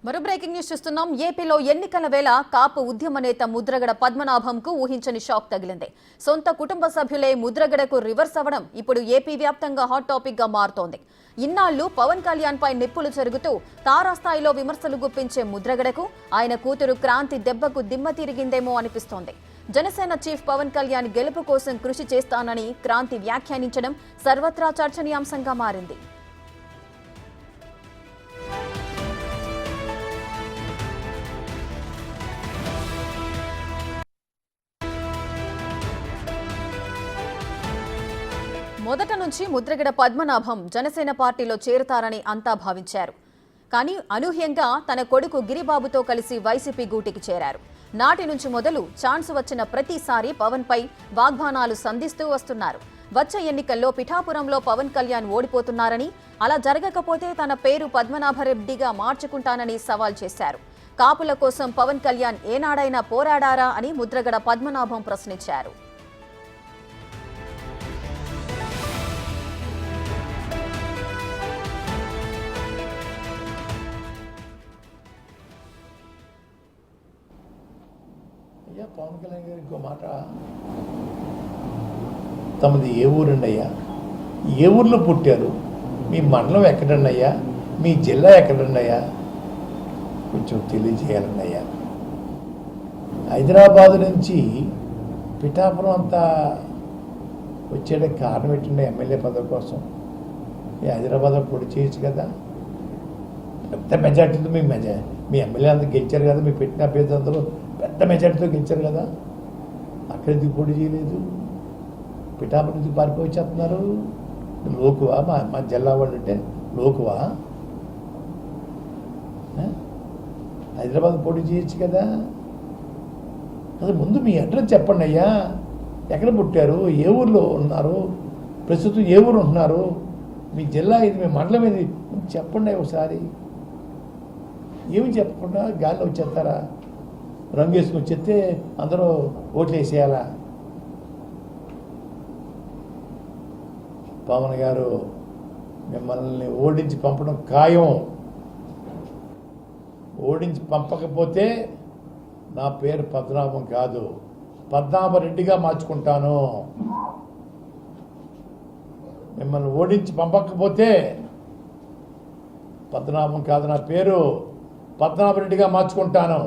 మరో breaking news చూస్తున్నాం. ఏపీలో ఎన్నికల వేళ కాపు ఉద్యమ నేత ముద్రగడ పద్మనాభంకు ఊహించని షాక్ తగిలింది. సొంత కుటుంబ సభ్యులే ముద్రగడకు రివర్స్ అవ్వడం ఇప్పుడు ఏపీ వ్యాప్తంగా హాట్ టాపిక్ గా మారుతోంది. ఇన్నాళ్లు పవన్ కళ్యాణ్ పై నిప్పులు చెరుగుతూ తారాస్థాయిలో విమర్శలు గుప్పించే ముద్రగడకు ఆయన కూతురు క్రాంతి దెబ్బకు దిమ్మ తిరిగిందేమో అనిపిస్తోంది. జనసేన చీఫ్ పవన్ కళ్యాణ్ గెలుపు కోసం కృషి చేస్తానని క్రాంతి వ్యాఖ్యానించడం సర్వత్రా చర్చనీయాంశంగా మారింది. మొదట నుంచి ముద్రగడ పద్మనాభం జనసేన పార్టీలో చేరుతారని అంతా భావించారు. కానీ అనూహ్యంగా తన కొడుకు గిరిబాబుతో కలిసి వైసీపీ గూటికి చేరారు. నాటి నుంచి మొదలు ఛాన్స్ వచ్చిన ప్రతిసారి పవన్ పై వాగ్బాణాలు సంధిస్తూ వస్తున్నారు. వచ్చే ఎన్నికల్లో పిఠాపురంలో పవన్ కళ్యాణ్ ఓడిపోతున్నారని, అలా జరగకపోతే తన పేరు పద్మనాభరెడ్డిగా మార్చుకుంటానని సవాల్ చేశారు. కాపుల కోసం పవన్ కళ్యాణ్ ఏనాడైనా పోరాడారా అని ముద్రగడ పద్మనాభం ప్రశ్నించారు. అయ్యా పవన్ కళ్యాణ్ గారు ఇంకో మాట, తమది ఏ ఊరండి అయ్యా, ఏ ఊర్లో పుట్టారు, మీ మండలం ఎక్కడండి అయ్యా, మీ జిల్లా ఎక్కడండి అయ్యా, కొంచెం తెలియజేయాలండి అయ్యా. హైదరాబాదు నుంచి పిఠాపురం అంతా వచ్చేయడానికి కారణం ఏంటండి? ఎమ్మెల్యే పదవి కోసం మీ హైదరాబాద్లో పొడి చేయొచ్చు కదా. పెద్ద మెజార్టీతో మీ ఎమ్మెల్యే అంతా గెలిచారు కదా, మీ పెట్టిన అభ్యర్థి అందరూ పెద్ద మెజార్టీతో గెలిచారు కదా. అక్కడ ఎందుకు పోటీ చేయలేదు? పిఠాపురం నుంచి పారిపోయి వచ్చేస్తున్నారు. లోకువా? మా జిల్లా వాళ్ళు అంటే లోకువా? హైదరాబాద్ పోటీ చేయొచ్చు కదా. అసలు ముందు మీ అడ్రస్ చెప్పండి అయ్యా. ఎక్కడ పుట్టారు, ఏ ఊర్లో ఉన్నారు, ప్రస్తుతం ఏ ఊరు ఉంటున్నారు, మీ జిల్లా ఇది, మీ మండలం ఇది చెప్పండి ఒకసారి. ఏమి చెప్పకుండా గాల్లో వచ్చేస్తారా? రంగు వేసుకొని వచ్చేస్తే అందరూ ఓట్లు వేసేయాలా? పవన్ గారు మిమ్మల్ని ఓడించి పంపడం ఖాయం. ఓడించి పంపకపోతే నా పేరు పద్మనాభం కాదు, పద్మనాభరెడ్డిగా మార్చుకుంటాను. మిమ్మల్ని ఓడించి పంపకపోతే పద్మనాభం కాదు, నా పేరు పద్మనాభరెడ్డిగా మార్చుకుంటాను.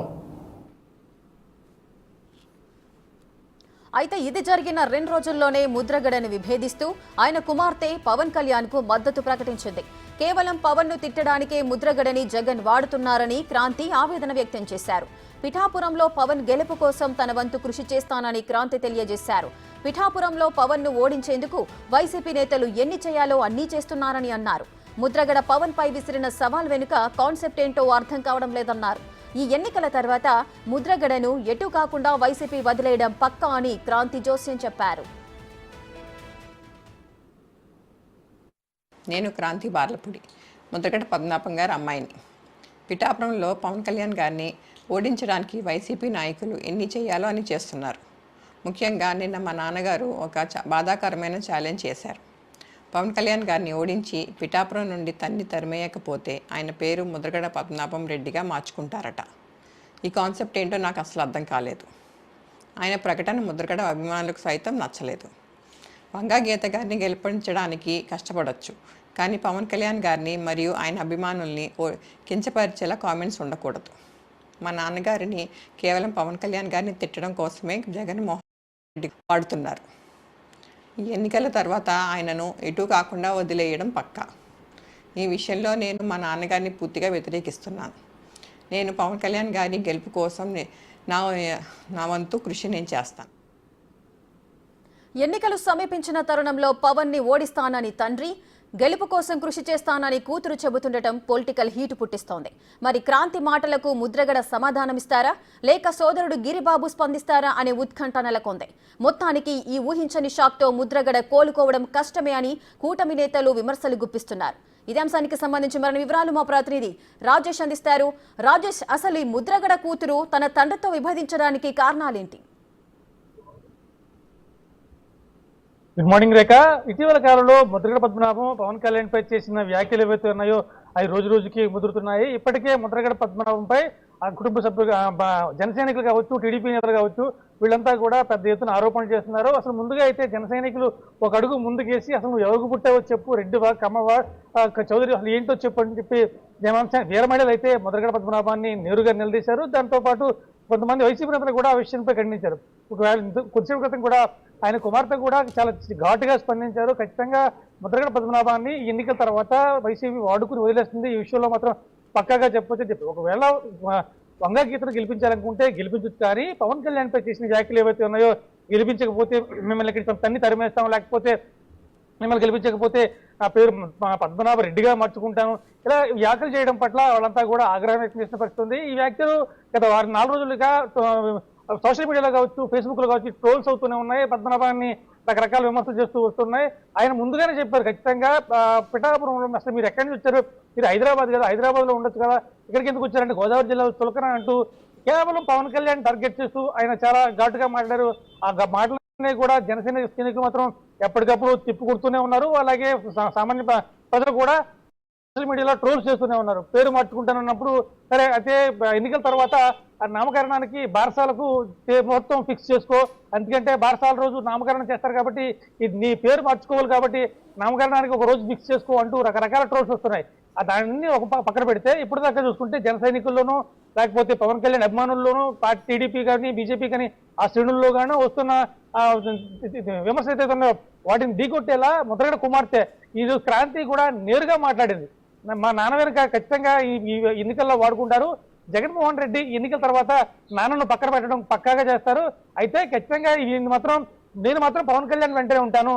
అయితే ఇది జరిగిన 2 రోజుల్లోనే ముద్రగడని విభేదిస్తూ ఆయన కుమార్తె పవన్ కళ్యాణ్ కు మద్దతు ప్రకటించింది. కేవలం పవన్ ను తిట్టడానికే ముద్రగడని జగన్ వాడుతున్నారని క్రాంతి ఆవేదన వ్యక్తం చేశారు. పిఠాపురంలో పవన్ గెలుపు కోసం తన వంతు కృషి చేస్తానని క్రాంతి తెలియజేశారు. పిఠాపురంలో పవన్ ను ఓడించేందుకు వైసీపీ నేతలు ఎన్ని చేయాలో అన్నీ చేస్తున్నారని అన్నారు. ముద్రగడ పవన్ పై విసిరిన సవాల్ వెనుక కాన్సెప్ట్ ఏంటో అర్థం కావడం లేదన్నారు. ఈ ఎన్నికల తర్వాత ముద్రగడను ఎటు కాకుండా వైసీపీ వదిలేయడం పక్కా అని క్రాంతి జోస్యం చెప్పారు. నేను క్రాంతి బార్లపూడి, ముద్రగడ పద్మనాభం గారి అమ్మాయిని. పిఠాపురంలో పవన్ కళ్యాణ్ గారిని ఓడించడానికి వైసీపీ నాయకులు ఎన్ని చేయాలో అని చేస్తున్నారు. ముఖ్యంగా నిన్న మా నాన్నగారు ఒక బాధాకరమైన ఛాలెంజ్ చేశారు. పవన్ కళ్యాణ్ గారిని ఓడించి పిఠాపురం నుండి తరిమేయకపోతే ఆయన పేరు ముద్రగడ పద్మనాభం రెడ్డిగా మార్చుకుంటారట. ఈ కాన్సెప్ట్ ఏంటో నాకు అసలు అర్థం కాలేదు. ఆయన ప్రకటన ముద్రగడ అభిమానులకు సైతం నచ్చలేదు. వంగా గీత గారిని గెలిపించడానికి కష్టపడవచ్చు, కానీ పవన్ కళ్యాణ్ గారిని మరియు ఆయన అభిమానుల్ని కించపరిచేలా కామెంట్స్ ఉండకూడదు. మా నాన్నగారిని కేవలం పవన్ కళ్యాణ్ గారిని తిట్టడం కోసమే జగన్మోహన్ రెడ్డి వాడుతున్నారు. ఈ ఎన్నికల తర్వాత ఆయనను ఎటు కాకుండా వదిలేయడం పక్కా. ఈ విషయంలో నేను మా నాన్నగారిని పూర్తిగా వ్యతిరేకిస్తున్నాను. నేను పవన్ కళ్యాణ్ గారి గెలుపు కోసం నా వంతు కృషి నేను చేస్తాను. ఎన్నికలు సమీపించిన తరుణంలో పవన్ ని ఓడిస్తానని తండ్రి, గెలుపు కోసం కృషి చేస్తానని కూతురు చెబుతుండటం పొలిటికల్ హీటు పుట్టిస్తోంది. మరి క్రాంతి మాటలకు ముద్రగడ సమాధానమిస్తారా, లేక సోదరుడు గిరిబాబు స్పందిస్తారా అనే ఉత్కంఠ నెలకొంది. మొత్తానికి ఈ ఊహించని షాక్తో ముద్రగడ కోలుకోవడం కష్టమే అని కూటమి నేతలు విమర్శలు గుప్పిస్తున్నారు. ఇదే అంశానికి సంబంధించి మరిన్ని వివరాలు మా ప్రతినిధి రాజేష్ అందిస్తారు. రాజేష్, అసలు ఈ ముద్రగడ కూతురు తన తండ్రితో విభేదించడానికి కారణాలేంటి? గుడ్ మార్నింగ్ రేఖ. ఇటీవల కాలంలో ముద్రగడ పద్మనాభం పవన్ కళ్యాణ్ పై చేసిన వ్యాఖ్యలు ఏవైతే ఉన్నాయో అవి రోజు రోజుకి ముదురుతున్నాయి. ఇప్పటికే ముద్రగడ పద్మనాభంపై ఆ కుటుంబ సభ్యులు జన సైనికులు కావచ్చు, టీడీపీ నేతలు కావచ్చు, వీళ్ళంతా కూడా పెద్ద ఎత్తున ఆరోపణలు చేస్తున్నారు. అసలు ముందుగా అయితే జన సైనికులు ఒక అడుగు ముందుకేసి అసలు నువ్వు ఎవరికి పుట్టావో చెప్పు, రెడ్డివా, కమ్మవా, చౌదరి అసలు ఏంటో చెప్పు అని చెప్పి వీరమహిళలు అయితే ముద్రగడ పద్మనాభాన్ని నేరుగా నిలదీశారు. దాంతోపాటు కొంతమంది వైసీపీ నేతలు కూడా ఆ విషయంపై ఖండించారు. ఒకవేళ కొద్దిసేపు క్రితం కూడా ఆయన కుమార్తె కూడా చాలా ఘాటుగా స్పందించారు. ఖచ్చితంగా ముద్రగడ పద్మనాభాన్ని ఎన్నికల తర్వాత వైసీపీ వాడుకుని వదిలేస్తుంది, ఈ విషయంలో మాత్రం పక్కాగా చెప్పొచ్చని చెప్పి ఒకవేళ వంగా గీతను గెలిపించాలనుకుంటే గెలిపించచ్చు, కానీ పవన్ కళ్యాణ్ పై చేసిన వ్యాఖ్యలు ఏవైతే ఉన్నాయో గెలిపించకపోతే మిమ్మల్ని ఇక్కడ తన్ని తరిమేస్తాం, లేకపోతే మిమ్మల్ని గెలిపించకపోతే నా పేరు పద్మనాభ రెడ్డిగా మార్చుకుంటాను, ఇలా వ్యాఖ్యలు చేయడం పట్ల వాళ్ళంతా కూడా ఆగ్రహం వ్యక్తం చేసిన పరిస్థితి ఉంది. ఈ వ్యాఖ్యలు గత 4 రోజులుగా సోషల్ మీడియాలో కావచ్చు, ఫేస్బుక్లో కావచ్చు ట్రోల్స్ అవుతూనే ఉన్నాయి. పద్మనాభాన్ని రకరకాల విమర్శలు చేస్తూ వస్తున్నాయి. ఆయన ముందుగానే చెప్పారు ఖచ్చితంగా పిఠాపురంలో అసలు మీరు ఎక్కడి నుంచి వచ్చారు, మీరు హైదరాబాద్ కదా, హైదరాబాద్లో ఉండొచ్చు కదా, ఇక్కడికి ఎందుకు వచ్చారంటే గోదావరి జిల్లాలో చులకన అంటూ కేవలం పవన్ కళ్యాణ్ టార్గెట్ చేస్తూ ఆయన చాలా ఘాటుగా మాట్లాడారు. ఆ మాటలన్నీ కూడా జనసేన సైనికులు మాత్రం ఎప్పటికప్పుడు తిప్పుకొడుతూనే ఉన్నారు. అలాగే సామాన్య ప్రజలు కూడా సోషల్ మీడియాలో ట్రోల్స్ చేస్తూనే ఉన్నారు. పేరు మార్చుకుంటానన్నప్పుడు సరే అయితే ఎన్నికల తర్వాత నామకరణానికి బారసాలకు మొత్తం ఫిక్స్ చేసుకో, ఎందుకంటే బారసాల రోజు నామకరణం చేస్తారు కాబట్టి నీ పేరు మార్చుకోవాలి కాబట్టి నామకరణానికి ఒక రోజు ఫిక్స్ చేసుకో అంటూ రకరకాల ట్రోల్స్ వస్తున్నాయి. దాన్ని ఒక పక్కన పెడితే ఇప్పుడు దాకా చూసుకుంటే జన సైనికుల్లోనూ లేకపోతే పవన్ కళ్యాణ్ అభిమానుల్లోనూ టీడీపీ కానీ బీజేపీ కానీ ఆ శ్రేణుల్లో కానీ వస్తున్న విమర్శలు అయితే ఉన్నాయో వాటిని ఢీకొట్టేలా ముద్రగడ కుమార్తె ఈరోజు క్రాంతి కూడా నేరుగా మాట్లాడింది. మా నాన్న వెనుక ఖచ్చితంగా ఈ ఎన్నికల్లో వాడుకుంటారు, జగన్మోహన్ రెడ్డి ఎన్నికల తర్వాత నాన్నను పక్కన పెట్టడం పక్కాగా చేస్తారు, అయితే ఖచ్చితంగా నేను మాత్రం పవన్ కళ్యాణ్ వెంటనే ఉంటాను,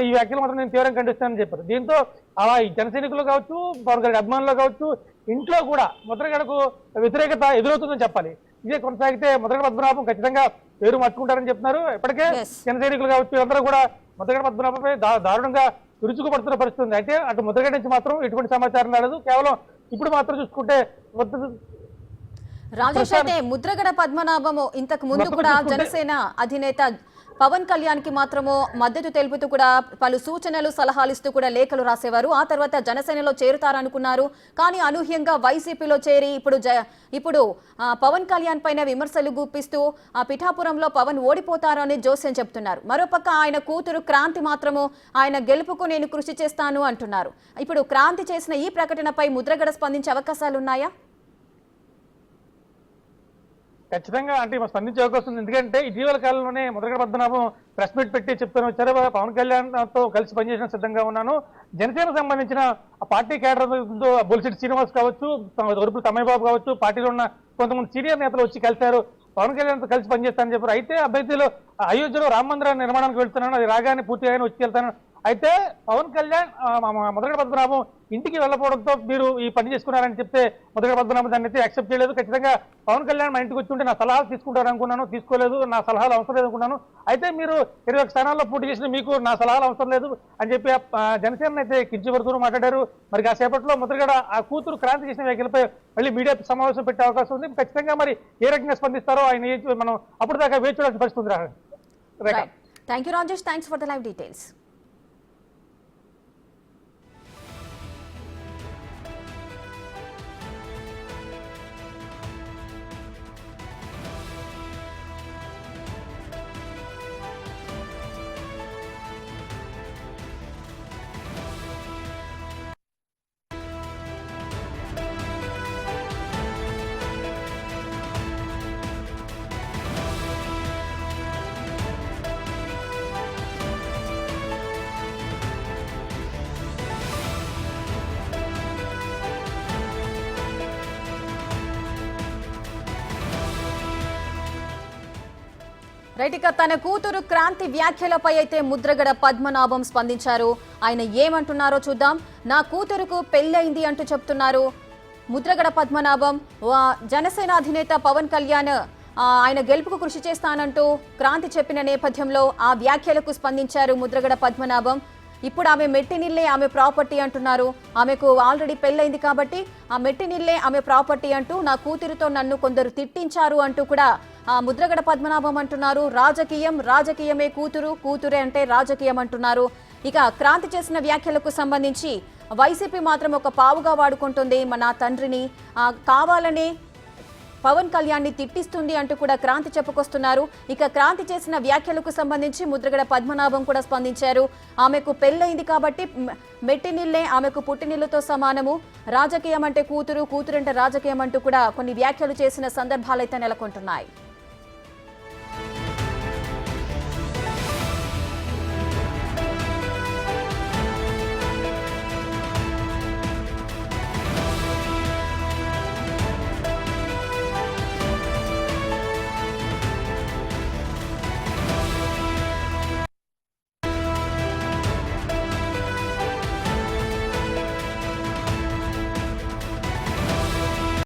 ఈ వ్యాఖ్యలు మాత్రం నేను తీవ్రంగా ఖండిస్తానని చెప్పారు. దీంతో అలా ఈ జన సైనికులు కావచ్చు, పవన్ కళ్యాణ్ అభిమానులు కావచ్చు, ఇంట్లో కూడా ముద్రగడకు వ్యతిరేకత ఎదురవుతుందని చెప్పాలి. ఇదే కొనసాగితే ముద్రగడ పద్మనాభం ఖచ్చితంగా పేరు మార్చుకుంటారని చెప్తున్నారు. ఇప్పటికే జన సైనికులు కావచ్చు అందరూ కూడా ముద్రగడ పద్మనాభంపై దారుణంగా విరుచుకుపడుతున్న పరిస్థితి ఉంది. అయితే అటు ముద్రగడ నుంచి మాత్రం ఎటువంటి సమాచారం రాలేదు. కేవలం ఇప్పుడు మాత్రం చూసుకుంటే రాజేష్, అయితే ముద్రగడ పద్మనాభము ఇంతకు ముందు కూడా జనసేన అధినేత పవన్ కళ్యాణ్ కి మాత్రము మద్దతు తెలుపుతూ కూడా పలు సూచనలు సలహాలు ఇస్తూ కూడా లేఖలు రాసేవారు. ఆ తర్వాత జనసేనలో చేరుతారనుకున్నారు, కానీ అనూహ్యంగా వైసీపీలో చేరి ఇప్పుడు పవన్ కళ్యాణ్ పైన విమర్శలు గుప్పిస్తూ పిఠాపురంలో పవన్ ఓడిపోతారు అని జోస్యం చెప్తున్నారు. మరోపక్క ఆయన కూతురు క్రాంతి మాత్రము ఆయన గెలుపుకు నేను కృషి చేస్తాను అంటున్నారు. ఇప్పుడు క్రాంతి చేసిన ఈ ప్రకటనపై ముద్రగడ స్పందించే అవకాశాలున్నాయా? ఖచ్చితంగా అంటే స్పందించే అవకాశం ఉంది. ఎందుకంటే ఇటీవల కాలంలోనే ముద్రగడ పద్మనాభం ప్రెస్ మీట్ పెట్టి చెప్తాను వచ్చారు, పవన్ కళ్యాణ్తో కలిసి పనిచేసిన సిద్ధంగా ఉన్నాను. జనసేనకు సంబంధించిన పార్టీ కేడర్ బొలిశెట్టి శ్రీనివాస్ కావచ్చు, వరుపుల తమ్మయ్య బాబు కావచ్చు, పార్టీలో ఉన్న కొంతమంది సీనియర్ నేతలు వచ్చి కలిశారు, పవన్ కళ్యాణ్తో కలిసి పనిచేస్తానని చెప్పారు. అయితే అభ్యర్థిలో అయోధ్యలో రామ మందిర నిర్మాణానికి వెళ్తున్నాను, అది రాగానే పూర్తిగానే వచ్చి వెళ్తాను. అయితే పవన్ కళ్యాణ్ ముద్రగడ పద్మనాభం ఇంటికి వెళ్ళకపోవడంతో మీరు ఈ పని చేసుకున్నారని చెప్తే ముద్రగడ పద్మనాభం దాన్ని అయితే యాక్సెప్ట్ చేయలేదు. ఖచ్చితంగా పవన్ కళ్యాణ్ మా ఇంటికి వచ్చి ఉంటే నా సలహాలు తీసుకుంటారు అనుకున్నాను, తీసుకోలేదు, నా సలహాలు అవసరం లేదు అనుకున్నాను. అయితే మీరు 21 స్థానాల్లో పోటీ చేసిన మీకు నా సలహాలు అవసరం లేదు అని చెప్పి జనసేన అయితే కించపరుతూ మాట్లాడారు. మరి కాసేపట్లో ముద్రగడ ఆ కూతురు క్రాంతి చేసిన వ్యాఖ్యలపై మళ్ళీ మీడియా సమావేశం పెట్టే అవకాశం ఉంది. ఖచ్చితంగా మరి ఏ రకంగా స్పందిస్తారో ఆయన మనం అప్పుడు దాకా వేచి చూడాల్సిన పరిస్థితి ఉంది. Thank you Rajesh, thanks for the live details. Right, ఇక తన కూతురు క్రాంతి వ్యాఖ్యలపై అయితే ముద్రగడ పద్మనాభం స్పందించారు. ఆయన ఏమంటున్నారో చూద్దాం. నా కూతురుకు పెళ్ళైంది అంటూ చెప్తున్నారు ముద్రగడ పద్మనాభం. జనసేన అధినేత పవన్ కళ్యాణ్ ఆయన గెలుపుకు కృషి చేస్తానంటూ క్రాంతి చెప్పిన నేపథ్యంలో ఆ వ్యాఖ్యలకు స్పందించారు ముద్రగడ పద్మనాభం. ఇప్పుడు ఆమె మెట్టినిల్లే ఆమె ప్రాపర్టీ అంటున్నారు. ఆమెకు ఆల్రెడీ పెళ్ళైంది కాబట్టి ఆ మెట్టినిల్లే ఆమె ప్రాపర్టీ అంటూ నా కూతురుతో నన్ను కొందరు తిట్టించారు అంటూ కూడా ముద్రగడ పద్మనాభం అంటున్నారు. రాజకీయమే కూతురే అంటే రాజకీయం అంటున్నారు. ఇక క్రాంతి చేసిన వ్యాఖ్యలకు సంబంధించి వైసీపీ మాత్రం ఒక పావుగా వాడుకుంటుంది నా తండ్రిని, కావాలనే పవన్ కళ్యాణ్ ని తిట్టిస్తుంది అంటూ కూడా క్రాంతి చెప్పుకొస్తున్నారు. ఇక క్రాంతి చేసిన వ్యాఖ్యలకు సంబంధించి ముద్రగడ పద్మనాభం కూడా స్పందించారు. ఆమెకు పెళ్ళైంది కాబట్టి మెట్టినిల్లే ఆమెకు పుట్టినిల్లుతో సమానము, రాజకీయం అంటే కూతురు, కూతురంటే రాజకీయం అంటూ కూడా కొన్ని వ్యాఖ్యలు చేసిన సందర్భాలైతే నెలకొంటున్నాయి.